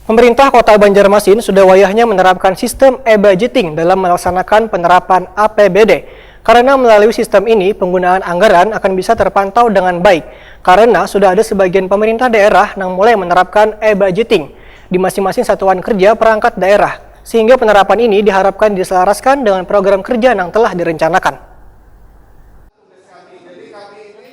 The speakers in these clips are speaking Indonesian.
Pemerintah Kota Banjarmasin sudah wayahnya menerapkan sistem e-budgeting dalam melaksanakan penerapan APBD. Karena melalui sistem ini, penggunaan anggaran akan bisa terpantau dengan baik. Karena sudah ada sebagian pemerintah daerah yang mulai menerapkan e-budgeting di masing-masing satuan kerja perangkat daerah. Sehingga penerapan ini diharapkan diselaraskan dengan program kerja yang telah direncanakan.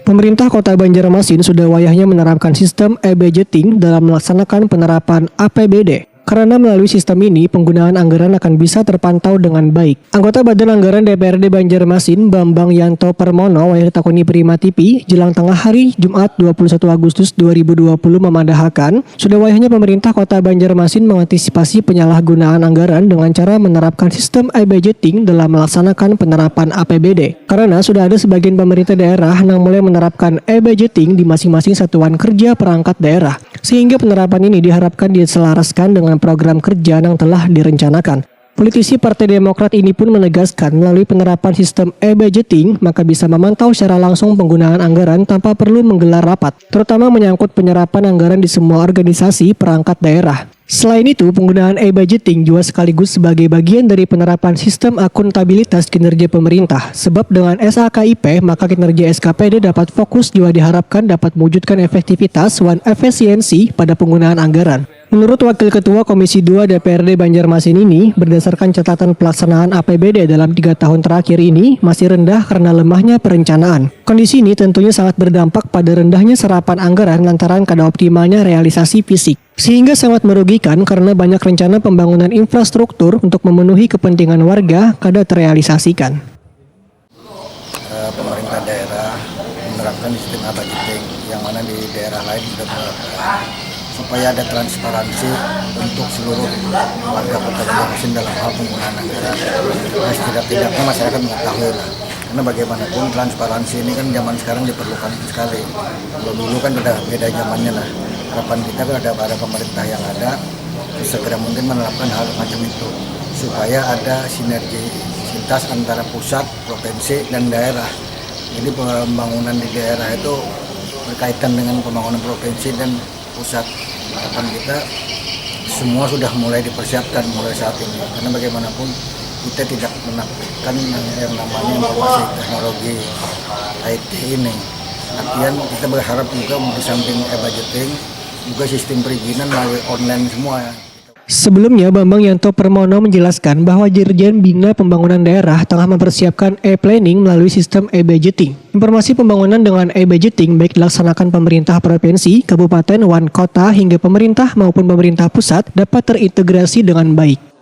Pemerintah Kota Banjarmasin sudah wayahnya menerapkan sistem e-budgeting dalam melaksanakan penerapan APBD. Karena melalui sistem ini, penggunaan anggaran akan bisa terpantau dengan baik. Anggota Badan Anggaran DPRD Banjarmasin, Bambang Yanto Permono, wayah ditakoni Prima TV, jelang tengah hari Jumat 21 Agustus 2020 memandahkan, sudah wayahnya pemerintah Kota Banjarmasin mengantisipasi penyalahgunaan anggaran dengan cara menerapkan sistem e-budgeting dalam melaksanakan penerapan APBD. Karena sudah ada sebagian pemerintah daerah yang mulai menerapkan e-budgeting di masing-masing satuan kerja perangkat daerah. Sehingga penerapan ini diharapkan diselaraskan dengan program kerja yang telah direncanakan. Politisi Partai Demokrat ini pun menegaskan melalui penerapan sistem e-budgeting maka bisa memantau secara langsung penggunaan anggaran tanpa perlu menggelar rapat, terutama menyangkut penyerapan anggaran di semua organisasi perangkat daerah. Selain itu, penggunaan e-budgeting juga sekaligus sebagai bagian dari penerapan sistem akuntabilitas kinerja pemerintah. Sebab dengan SAKIP, maka kinerja SKPD dapat fokus juga diharapkan dapat mewujudkan efektivitas dan efisiensi pada penggunaan anggaran. Menurut Wakil Ketua Komisi 2 DPRD Banjarmasin ini, berdasarkan catatan pelaksanaan APBD dalam 3 tahun terakhir ini masih rendah karena lemahnya perencanaan. Kondisi ini tentunya sangat berdampak pada rendahnya serapan anggaran lantaran kada optimalnya realisasi fisik. Sehingga sangat merugikan karena banyak rencana pembangunan infrastruktur untuk memenuhi kepentingan warga kada terrealisasikan. Pemerintah daerah menerapkan sistem e-budgeting yang mana di daerah lain sudah menerapkan supaya ada transparansi untuk seluruh warga Kota Banjarmasin dalam hal penggunaan anggaran. Nah, setidak-tidaknya masyarakat mengetahui lah. Karena bagaimanapun transparansi ini kan zaman sekarang diperlukan sekali. Kalau dulu kan udah beda zamannya lah. Harapan kita pada pemerintah yang ada segera mungkin menerapkan hal macam itu supaya ada sinergisitas antara pusat, provinsi, dan daerah. Jadi pembangunan di daerah itu berkaitan dengan pembangunan provinsi dan pusat. Harapan kita semua sudah mulai dipersiapkan mulai saat ini karena bagaimanapun kita tidak menafikan yang namanya informasi teknologi IT ini. Artian kita berharap juga di samping e-budgeting juga sistem perizinan melalui online semua ya. Sebelumnya, Bambang Yanto Permono menjelaskan bahwa Dirjen Bina Pembangunan Daerah tengah mempersiapkan e-planning melalui sistem e-budgeting. Informasi pembangunan dengan e-budgeting baik dilaksanakan pemerintah provinsi, kabupaten, kota hingga pemerintah maupun pemerintah pusat dapat terintegrasi dengan baik.